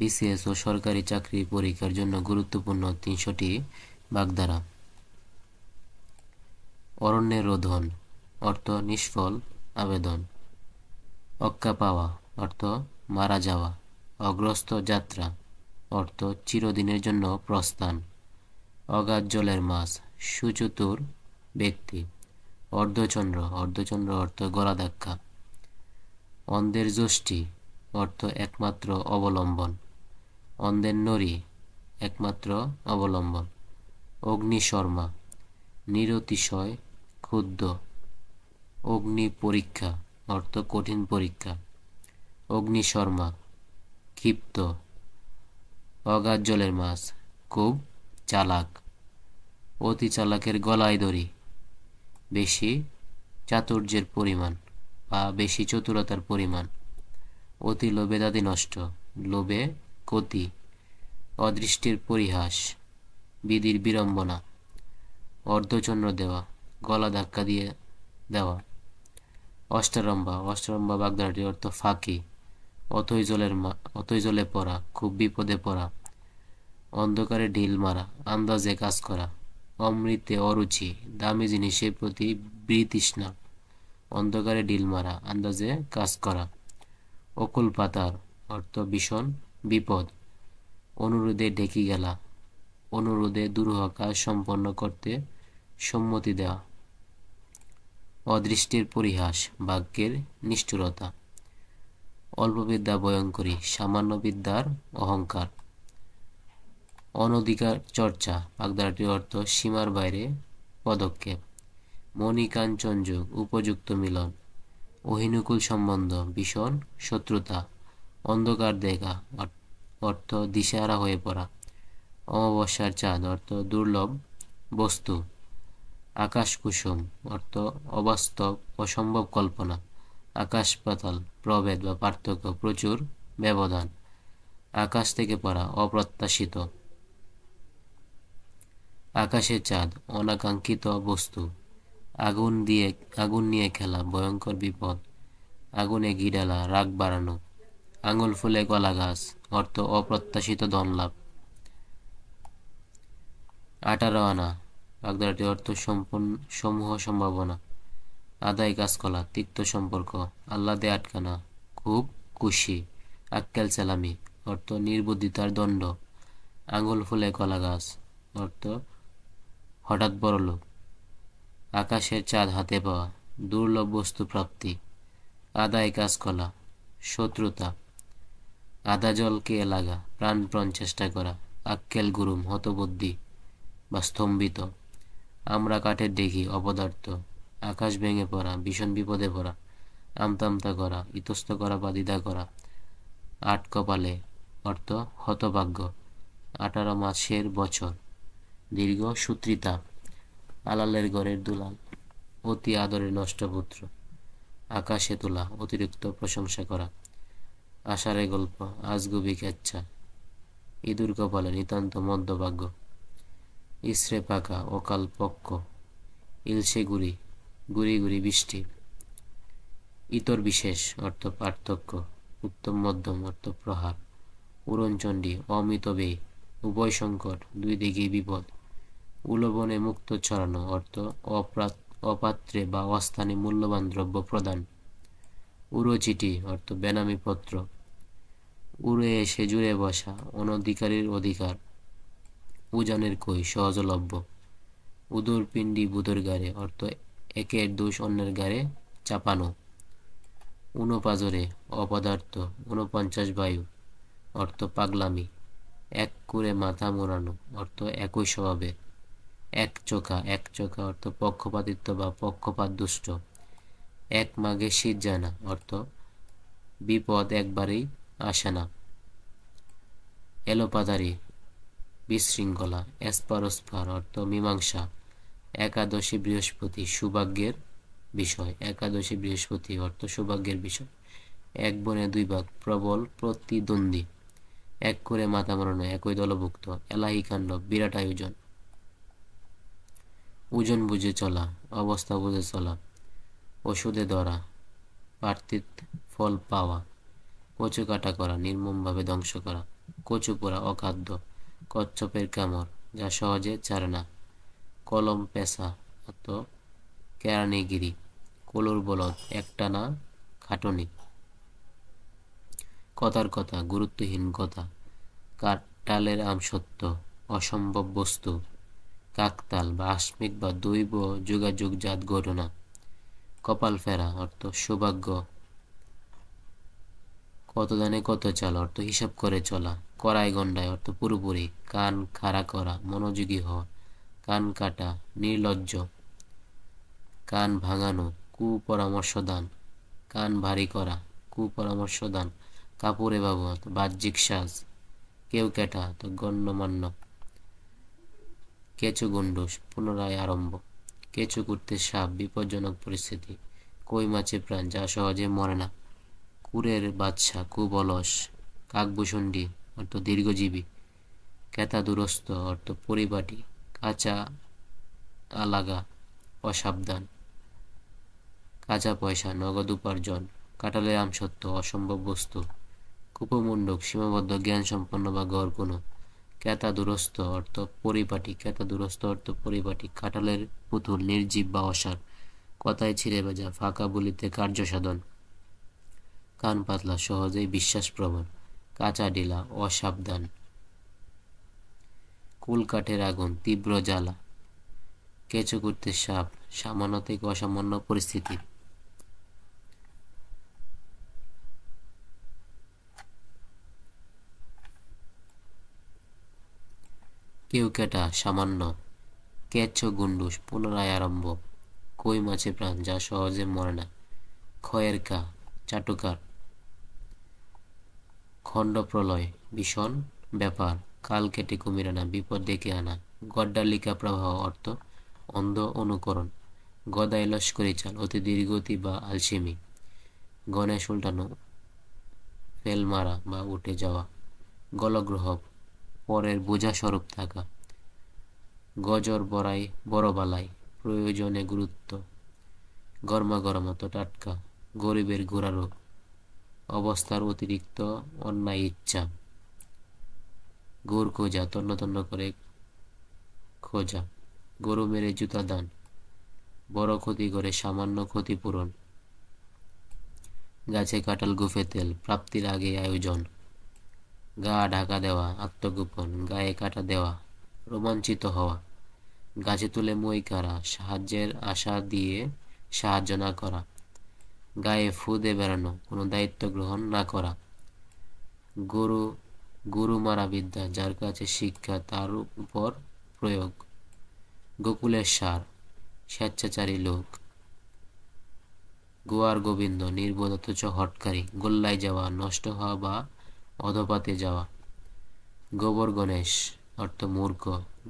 BCS ও সরকারি চাকরি পরীক্ষার জন্য গুরুত্বপূর্ণ 300টি বাগধারা। অরণ্যের রোধন অর্থ নিষ্ফল আবেদন। অক্কা পাওয়া অর্থ মারা যাওয়া। অগ্রস্ত যাত্রা অর্থ চিরদিনের জন্য প্রস্থান। অগাধ জলের মাছ সুচতুর ব্যক্তি। অর্ধচন্দ্র অর্ধচন্দ্র অর্থ গলা ধাক্কা। অন্ধের যষ্টি অর্থ একমাত্র অবলম্বন। অন্ধের নড়ি একমাত্র অবলম্বন। অগ্নিশর্মা নিরতিশয় ক্ষুদ্র। অগ্নি পরীক্ষা অর্থ কঠিন পরীক্ষা। অগ্নিশর্মা ক্ষিপ্ত। অগাধ জলের মাছ খুব চালাক। অতি চালাকের গলায় দড়ি বেশি চাতুর্যের পরিমাণ বা বেশি চতুরতার পরিমাণ। অতি লোভে দাদি নষ্ট লোভে ক্ষতি। অদৃষ্টির পরিহাস বিধির বিড়ম্বনা। অর্ধচন্দ্র দেওয়া গলা ধাক্কা দিয়ে দেওয়া। অষ্টারম্ভা অষ্টারম্ভা বাগধারাটির অর্থ ফাঁকি। অথই জলে পড়া খুব বিপদে পড়া। অন্ধকারে ঢিল মারা আন্দাজে কাজ করা। অমৃতে অরুচি দামি জিনিসের প্রতি বিতৃষ্ণা। অন্ধকারে ঢিল মারা আন্দাজে কাজ করা। অকুল পাতার অর্থ ভীষণ বিপদ। অনুরোধে ঢেকি গেলা অনুরোধে দুরূহ কাজ সম্পন্ন করতে সম্মতি দেওয়া। অদৃষ্টির পরিহাস বাক্যের নিষ্ঠুরতা। অল্পবিদ্যা ভয়ঙ্করী সামান্য বিদ্যার অহংকার। অনধিকার চর্চা বাগধারাটির অর্থ সীমার বাইরে পদক্ষেপ। মণিকাঞ্চনযোগ উপযুক্ত মিলন। অহিনুকুল সম্বন্ধ ভীষণ শত্রুতা। অন্ধকার দেখা অর্থ দিশেহারা হয়ে পড়া। অমাবস্যার চাঁদ অর্থ দুর্লভ বস্তু। আকাশ কুসুম অর্থ অবাস্তব অসম্ভব কল্পনা। আকাশ পাতাল প্রভেদ বা পার্থক্য প্রচুর ব্যবধান। আকাশ থেকে পড়া অপ্রত্যাশিত। আকাশের চাঁদ অনাকাঙ্ক্ষিত বস্তু। আগুন নিয়ে খেলা ভয়ঙ্কর বিপদ। আগুনে ঘি ঢালা রাগ বাড়ানো। আঙুল ফুলে কলা গাছ অর্থ অপ্রত্যাশিত ধনলাভ। 18 আনা বাগধারাটির অর্থ সমূহ সম্ভাবনা। আদায় কাজকলা তিক্ত সম্পর্ক। আহ্লাদে আটকানা খুব খুশি। আক্কেল চালামি অর্থ নির্বুদ্ধিতার দণ্ড। আঙুল ফুলে কলা গাছ অর্থ হঠাৎ বড়লোক। আকাশের চাঁদ হাতে পাওয়া দুর্লভ বস্তু প্রাপ্তি। আদায় কাজকলা শত্রুতা। আদা জলকে লাগা প্রাণপণ চেষ্টা করা। আক্কেল গুরুম হতবুদ্ধি বা স্তম্ভিত। আমরা কাঠের দেখি অপদার্থ। আকাশ ভেঙে পড়া ভীষণ বিপদে পড়া। আমতামতা করা ইতস্ত করা বা দ্বিধা করা। আট কপালে অর্থ হতভাগ্য। 18 মাসের বছর দীর্ঘ সূত্রিতা। আলালের ঘরের দুলাল অতি আদরের নষ্ট পুত্র। আকাশে তোলা অতিরিক্ত প্রশংসা করা। আষাঢ়ে গল্প আজগুবি কেচ্ছা। ইঁদুর কপালে নিতান্ত মধ্যভাগ্য। ইসরে পাকা অকাল পক্ষ। ইলশে গুড়ি গুড়ি গুড়ি বৃষ্টি। ইতর বিশেষ অর্থ পার্থক্য। উত্তম মধ্যম অর্থ প্রহার। উড়নচণ্ডী অমিত ব্যয় উভয় সংকট দুই দিকেই বিপদ। উলবনে মুক্ত ছড়ানো অর্থ অপাত্রে বা অস্থানে মূল্যবান দ্রব্য প্রদান। উড়োচিঠি অর্থ বেনামি পত্র। উড়ে এসে জুড়ে বসা অনধিকারীর অধিকার। উজানের কই সহজলভ্য। উদর পিণ্ডি বুধের গাড়ে অর্থ একের দোষ অন্যের গাড়ে চাপানো। উনপাজরে অপদার্থ 49 বায়ু অর্থ পাগলামি। এক করে মাথা মোড়ানো অর্থ একই স্বভাবের। এক চোখা অর্থ পক্ষপাতিত্ব বা পক্ষপাত দুষ্ট। এক মাঘে শীত যায় না অর্থ বিপদ একবারেই আসে না। এলোপাতারি বিশৃঙ্খলা। এসপারোসপার অর্থ মীমাংসা। একাদশী বৃহস্পতি সৌভাগ্যের বিষয়। একাদশী বৃহস্পতি অর্থ সৌভাগ্যের বিষয়। এক বনে দুই ভাগ প্রবল প্রতিদ্বন্দ্বী। এক করে মাথা মোড়ানো একই দলভুক্ত। এলাহি কাণ্ড বিরাট আয়োজন। ওজন বুঝে চলা অবস্থা বুঝে চলা। ওষুধে ধরা প্রার্থিত ফল পাওয়া। কচু কাটা করা নির্মমভাবে ধ্বংস করা। কচু পোড়া অখাদ্য, কচ্ছপের কামড় যা সহজে ছাড়ে না, কলম পেশা অর্থ কেরানিগিরি, কলুর বলদ একটানা খাটুনি, কথার কথা গুরুত্বহীন কথা, কাঁঠালের আম সত্য অসম্ভব বস্তু, কাকতাল বা আসমিক বা দৈব যোগাযোগজাত ঘটনা, কপাল ফেরা অর্থ সৌভাগ্য, কত দানে কত চাল অর্থ হিসাব করে চলা, কড়াই গন্ডায় অর্থ পুরোপুরি, কান খাড়া করা মনোযোগী হওয়া, কান কাটা নির্লজ্জ, কান ভাঙানো কুপরামর্শ দান, কান ভারী করা কুপরামর্শ দান, কাপড়ে বাবু বাহ্যিক সাজ, কেউ কেটা তো গণ্যমান্য, কেঁচো গন্ডুস পুনরায় আরম্ভ, কেঁচো করতে সাপ বিপজ্জনক পরিস্থিতি, কই মাছে প্রাণ যা সহজে মরে না, কুরের বাদশা খুব অলস, কাকভূষণ্ডী অর্থ দীর্ঘজীবী, কেতা দুরস্ত অর্থ পরিপাটি, কাঁচা আলাগা অসাবধান, কাঁচা পয়সা নগদ উপার্জন, কাঁঠালের আম সত্য অসম্ভব বস্তু, কুপমুণ্ডক সীমাবদ্ধ জ্ঞান সম্পন্ন বা গড় কোনো, কেতা দুরস্ত অর্থ পরিপাটি, কেতা দুরস্ত অর্থ পরিপাটি, কাঁঠালের পুতুল নির্জীব বা অসার, কথায় ছিঁড়ে ভেজা ফাঁকা বলিতে কার্য সাধন, কান পাতলা সহজেই বিশ্বাসপ্রবণ, কাঁচা ডিলা অসাবধান, কুল কাঠের আগুন তীব্র জ্বালা, কেঁচো করতে সাপ সামান্য থেকে অসামান্য পরিস্থিতি, কেউ কেটা সামান্য, কেঁচো গুন্ডুস পুনরায় আরম্ভ, কই মাছে প্রাণ যা সহজে মরে না, ক্ষয়ের কা চাটুকার, খণ্ড প্রলয় ভীষণ ব্যাপার, কাল কেটে কুমির আনা বিপদ ডেকে আনা, গড্ডালিকা প্রবাহ অর্থ অন্ধ অনুকরণ, গদাই লস্করি চাল অতি দীর্ঘতি বা আলসেমি, গণেশ উল্টানো ফেল মারা বা উঠে যাওয়া, গলগ্রহ পরের বোঝা স্বরূপ থাকা, গজর বড়াই বড় বালাই প্রয়োজনে গুরুত্ব, গরমা গরম অত টাটকা, গরিবের ঘোরা রোগ, অবস্থার অতিরিক্ত অন্যায় ইচ্ছা, গোর খোঁজা তন্ন তন্ন করে খোঁজা, গরু মেরে জুতা দান, বড় ক্ষতি করে সামান্য ক্ষতিপূরণ, গাছে কাঁঠাল গুফে তেল প্রাপ্তির আগে আয়োজন, গা ঢাকা দেওয়া আত্মগোপন, গায়ে কাটা দেওয়া রোমাঞ্চিত হওয়া, গাছে তুলে মই কারা সাহায্যের আশা দিয়ে সাহায্য না করা, গায়ে ফু দিয়ে বেড়ানো কোনো দায়িত্ব গ্রহণ না করা, গরু গুরু মারা বিদ্যা যার কাছে শিক্ষা তার উপর প্রয়োগ, গোকুলের সার স্বেচ্ছাচারী লোক, গোয়ার গোবিন্দ নির্বোধ অথচ হটকারী, গোল্লায় যাওয়া নষ্ট হওয়া বা অধপাতে যাওয়া, গোবর গণেশ অর্থ মূর্খ,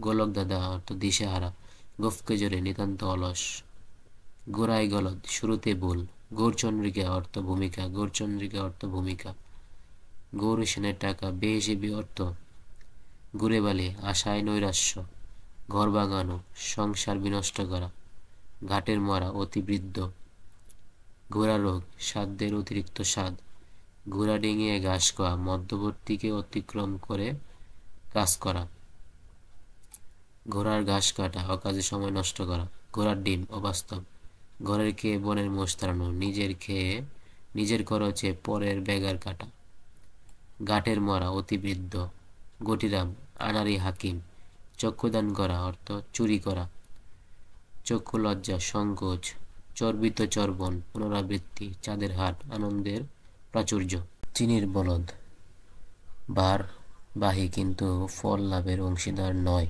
গোলক দাদা অর্থ দিশেহারা, গোফকে জোরে নিতান্ত অলস, গোড়াই গলদ শুরুতে ভুল, গৌরচন্দ্রিকা অর্থ ভূমিকা, গৌরচন্দ্রিকা অর্থ ভূমিকা, গৌর সেনের টাকা বেহিসেবি অর্থ, ঘুরে বালি আশায় নৈরাশ্য, ঘর ভাঙানো সংসার বিনষ্ট করা, ঘাটের মরা অতিবৃদ্ধ, ঘোড়া রোগ সাধ্যের অতিরিক্ত স্বাদ, ঘোড়া ডিঙিয়ে ঘাস খাওয়া মধ্যবর্তীকে অতিক্রম করে কাজ করা, ঘোড়ার ঘাস কাটা অকাজে সময় নষ্ট করা, ঘোড়ার ডিম অবাস্তব, ঘরের খেয়ে বনের মোষ তাড়ানো নিজের খেয়ে নিজের খরচে পরের বেগার কাটা, ঘাটের মরা অতিবৃদ্ধ, গটিরাম আনারি হাকিম, চক্ষুদান করা অর্থ চুরি করা, চক্ষু লজ্জা সংকোচ, চর্বিত চর্বণ পুনরাবৃত্তি, চাঁদের হাট আনন্দের প্রাচুর্য, চিনির বলদ বার বাহী কিন্তু ফল লাভের অংশীদার নয়,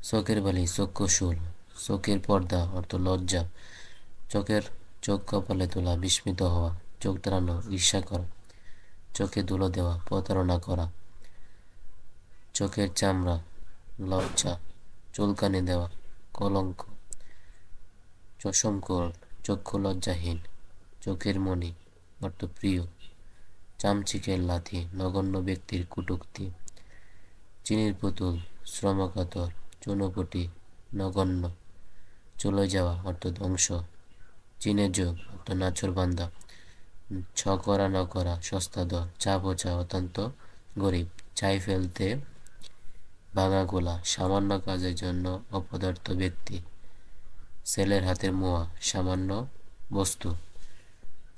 চোখের বালি চক্ষুশূল, চোখের পর্দা অর্থ লজ্জা, চোখ কপালে তোলা বিস্মিত হওয়া, চোখ তাড়ানো ঈর্ষা করা, চোখে ধুলো দেওয়া প্রতারণা করা, চোখের চামড়া লজ্জা চুলকানি দেওয়া কলঙ্ক, চশমকোর চক্ষু লজ্জাহীন, চোখের মণি অর্থ প্রিয়, চামচিকের লাথি নগণ্য ব্যক্তির কটূক্তি, চিনির পুতুল শ্রমকাতর চুনোপুটি নগণ্য, চলে যাওয়া অর্থ ধ্বংস, চীনের যোগ অর্থ নাছর বান্দা, ছ করা ন করা সস্তা দর, চা বোঝা অত্যন্ত গরিব, ছাই ফেলতে ভাঙা গোলা, সামান্য কাজের জন্য অপদার্থ ব্যক্তি, ছেলের হাতের মোয়া, সামান্য বস্তু,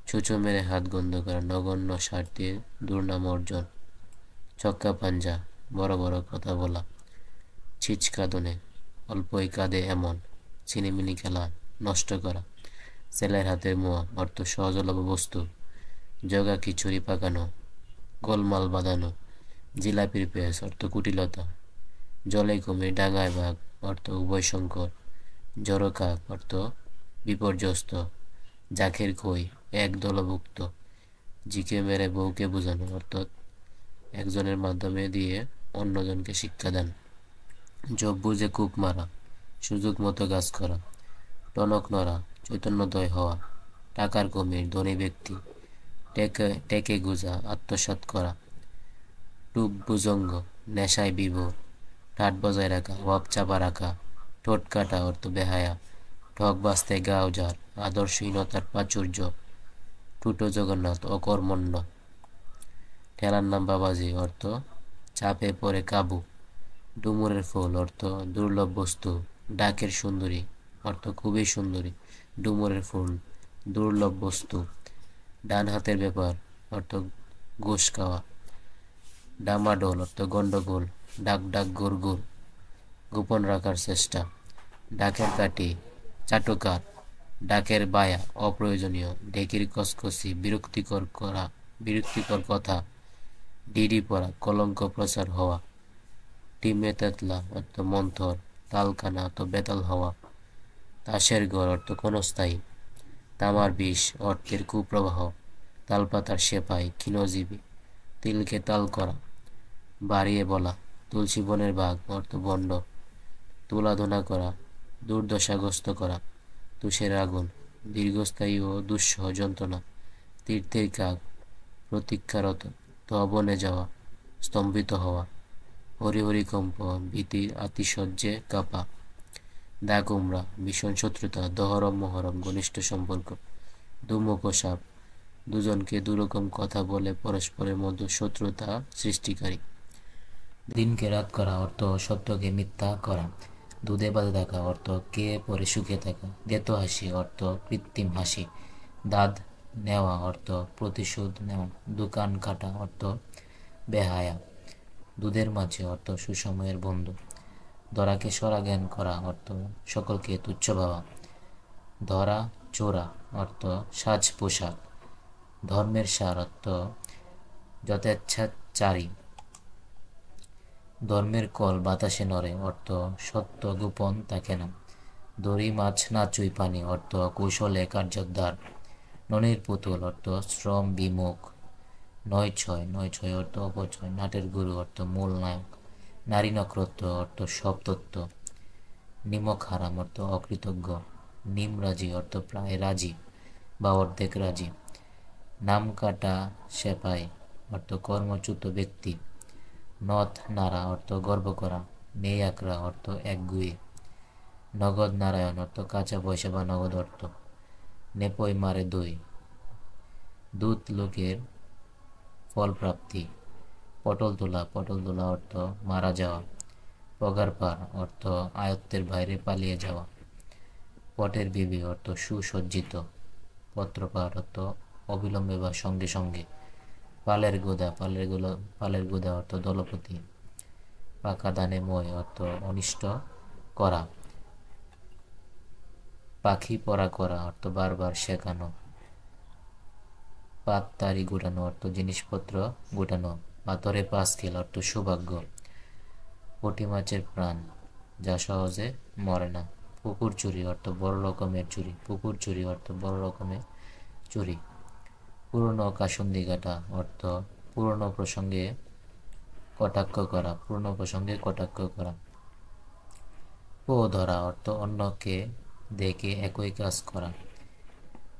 ছুঁচো মেরে হাত গন্ধ করা, নগণ্য স্বার্থের দুর্নাম অর্জন, ছক্কা পাঞ্জা, বড় বড় কথা বলা, ছিচকাদনে, অল্পই কাঁদে এমন, ছিনিমিনি খেলা, নষ্ট করা, ছেলের হাতের মোয়া অর্থ সহজলভ্য বস্তু, জগা খিচুড়ি পাকানো, গোলমাল বাঁধানো, জিলাপির পেঁয়াজ অর্থ কুটিলতা, জলে কুমির ডাঙায় বাঘ অর্থ উভয় সংকর, জড়ো কাক অর্থ বিপর্যস্ত, জাখের খই এক দলভুক্ত, জিকে মেরে বউকে বোঝানো অর্থাৎ একজনের মাধ্যমে দিয়ে অন্যজনকে শিক্ষাদান, জব বুঝে কূপ মারা, সুযোগ মতো কাজ করা, টনক নড়া, চৈতন্যদয় হওয়া, টাকার কুমির ধনী ব্যক্তি, টেকে গুজা আত্মসাৎ করা, টুপ ভুজঙ্গ নেশায় বিভোর, ঠাট বজায় রাখা ওয়াপ চাপা রাখা, ঠোঁট কাটা অর্থ বেহায়া, ঠক বাস্তে গা উজার, আদর্শহীনতার প্রাচুর্য, টুটো জগন্নাথ অকর্মণ্য, ঠেলার নাম বাবাজি অর্থ চাপে পড়ে কাবু, ডুমুরের ফুল অর্থ দুর্লভ বস্তু, ডাকের সুন্দরী অর্থ খুবই সুন্দরী, ডুমুরের ফুল দুর্লভ বস্তু, ডান হাতের ব্যাপার অর্থ ঘুষ খাওয়া, ডামাডোল অর্থ গন্ডগোল, ডাক ডাক গুড় গুড়, গোপন রাখার চেষ্টা, ডাকের কাঠি চাটুকার, ডাকের বায়া অপ্রয়োজনীয়, ঢেকির কসকসি বিরক্তিকর কথা, ডিডি পড়া কলঙ্ক প্রচার হওয়া, টিমে তেতলা অর্থ মন্থর, তালকানা অর্থ বেতাল হওয়া, তাসের ঘর অর্থ ক্ষণস্থায়ী, তামার বিষ অর্থের কুপ্রবাহ, তালপাতার সেপাই ক্ষীণজীবী, তিলকে তাল করা, বাড়িয়ে বলা, তুলসী বনের বাঘ অর্থ বন্ড, তুলাধনা করা দুর্দশাগ্রস্ত করা, তুষের আগুন দীর্ঘস্থায়ী ও দুঃসহ যন্ত্রণা, তীর্থের কাক প্রতীক্ষারত, তবনে যাওয়া স্তম্ভিত হওয়া, হরিহরিকম্প ভীতির আতিশয্যে কাঁপা, দাগ উমরা ভীষণ শত্রুতা, দহরম মহরম ঘনিষ্ঠ সম্পর্ক, দুমুখ সাপ দুজনকে দুরকম কথা বলে পরস্পরের মধ্যে শত্রুতা সৃষ্টিকারী, দিনকে রাত করা অর্থ সত্যকে মিথ্যা করা, দুধে বাঁধে থাকা অর্থ কে পরে সুখে থাকা, দেতো হাসি অর্থ কৃত্রিম হাসি, দাদ নেওয়া অর্থ প্রতিশোধ নেওয়া, দোকান কাটা অর্থ বেহায়া, দুধের মাঝে অর্থ সুসময়ের বন্ধু, ধরাকে সরা জ্ঞান করা অর্থ সকলকে তুচ্ছ ভাবা, ধরা চোরা অর্থ সাজ পোশাক, ধর্মের সার অর্থ যথেচ্ছাচারী, ধর্মের কল বাতাসে নড়ে অর্থ সত্য গোপন থাকে না, দড়ি মাছ না চুই পানি অর্থ কৌশলে কার্যোদ্ধার, ননির পুতুল অর্থ শ্রম বিমুখ, নয় ছয় অর্থ অপচয়, নাটের গুরু অর্থ মূল নায়ক, নারী নক্ষত্র অর্থ সব তত্ত্ব, নিমক হারাম অর্থ অকৃতজ্ঞ, নিম রাজি অর্থ প্রায় রাজি বা অর্ধেক রাজি, নাম কাটা সেপাই অর্থ কর্মচ্যুত ব্যক্তি, নথ নাড়া অর্থ গর্ব করা, নেই আকড়া অর্থ একগুয়ে, নগদ নারায়ণ অর্থ কাঁচা পয়সা বা নগদ অর্থ, নেপই মারে দই দূত লোকের ফল প্রাপ্তি, পটল তোলা অর্থ মারা যাওয়া, পগার পার অর্থ আয়ত্তের বাইরে পালিয়ে যাওয়া, পটের বিবি অর্থ সুসজ্জিত, পত্রপার অর্থ অবিলম্বে বা সঙ্গে সঙ্গে, পালের গোদা অর্থ দলপতি, পাকা দানে মই অর্থ অনিষ্ট করা, পাখি পরা করা অর্থ বারবার শেখানো, পাততারি গুটানো অর্থ জিনিসপত্র গুটানো, পাথরে পাঁচকিল অর্থ সৌভাগ্য, পুঁটি মাছের প্রাণ যা সহজে মরে না, পুকুর চুরি অর্থ বড় রকমের চুরি, পুরনো কাসুন্দি কাটা অর্থ পুরনো প্রসঙ্গে কটাক্ষ করা, পো ধরা অর্থ অন্যকে দেখে একই কাজ করা,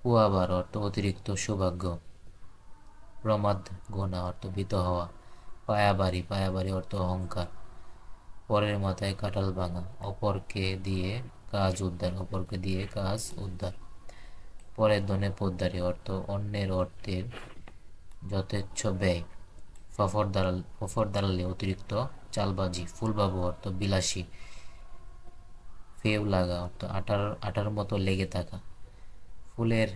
পুয়াবার অর্থ অতিরিক্ত সৌভাগ্য, প্রমাদ গোনা অর্থ ভীত হওয়া, পায়াবাড়ি অর্থ অহংকার, পরের মাথায় কাঁঠাল ভাঙা, অপরকে দিয়ে কাজ উদ্ধার, পরের ধনে পোদ্দারি অর্থ অন্যের অর্থের যথেচ্ছ ব্যয়, ফফর দাঁড়ালে অতিরিক্ত চালবাজি। ফুলবাবু অর্থ বিলাসী। ফেউ লাগা অর্থ আটার মতো লেগে থাকা। ফুলের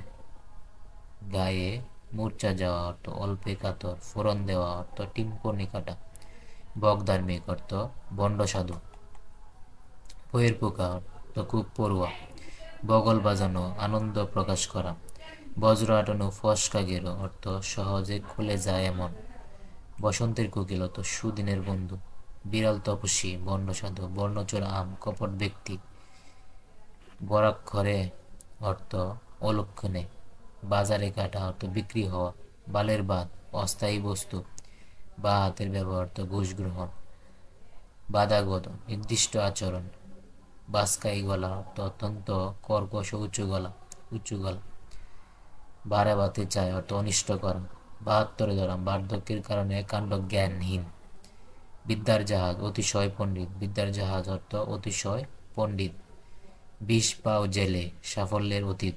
গায়ে মূর্ছা যাওয়া অর্থ অল্পে কাতর। ফোড়ন দেওয়া অর্থ টিম্পনি কাটা। বকধার্মিক অর্থ বন্ড সাধু। বইয়ের পোকা অর্থ খুব পড়ুয়া। বগল বাজানো আনন্দ প্রকাশ করা। বজ্র আটানো ফসকা গেরো অর্থ সহজে খুলে যায় এমন। বসন্তের কোকিল অর্থ সুদিনের বন্ধু। বিড়াল তপস্বী বন্ড সাধু। বর্ণচোরা আম কপট ব্যক্তি। বরাক্ষরে অর্থ অলক্ষণে। বাজারে কাটা অর্থ বিক্রি হওয়া। বালের বাদ অস্থায়ী বস্তু। বা হাতের ব্যবহার অর্থ ঘুষ গ্রহণ। বাদাগত নির্দিষ্ট আচরণ। বাসকাই গলা অর্থ অত্যন্ত কর্কশ উঁচু গলা। বাড়াবাতে চায় অর্থ অনিষ্ট করা। ৭২ ধরা বার্ধক্যের কারণে কাণ্ড জ্ঞানহীন। বিদ্যার জাহাজ অতিশয় পণ্ডিত। বিদ্যার জাহাজ অর্থ অতিশয় পণ্ডিত। ২০ পাও জেলে সাফল্যের অতীত।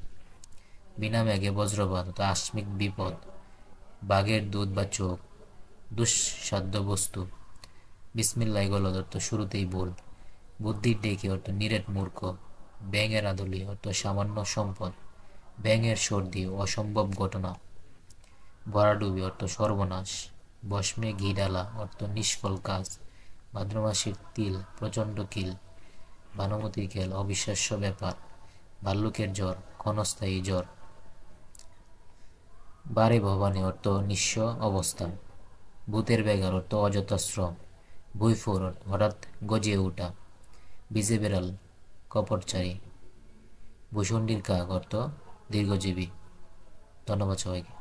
বিনা মেঘে বজ্রপাত অর্থ আকস্মিক বিপদ। বাঘের দুধ বা চোখ দুঃসাধ্য বস্তু। বিসমিল্লাহ গলদ অর্থ শুরুতেই বল। বুদ্ধির ডেকে অর্থ নিরেট মূর্খ। ব্যাঙের আদলি অর্থ সামান্য সম্পদ। ব্যাঙের সর্দি অসম্ভব ঘটনা। ভরাডুবি অর্থ সর্বনাশ। ভস্মে ঘি ডালা অর্থ নিষ্ফল কাজ। ভাদ্র মাসের তিল প্রচণ্ড কিল। ভানুমতির খেল অবিশ্বাস্য ব্যাপার। ভাল্লুকের জ্বর ক্ষণস্থায়ী জ্বর। বারে ভবানী অর্থ নিঃস্ব অবস্থা। ভূতের বেগার অর্থ অযথা শ্রম। ভুইফোর অর্থ হঠাৎ গজিয়ে ওঠা। বিজে বেড়াল কপটচারী। ভূষণ্ডির কাক অর্থ দীর্ঘজীবী। ধন্যবাদ সবাইকে।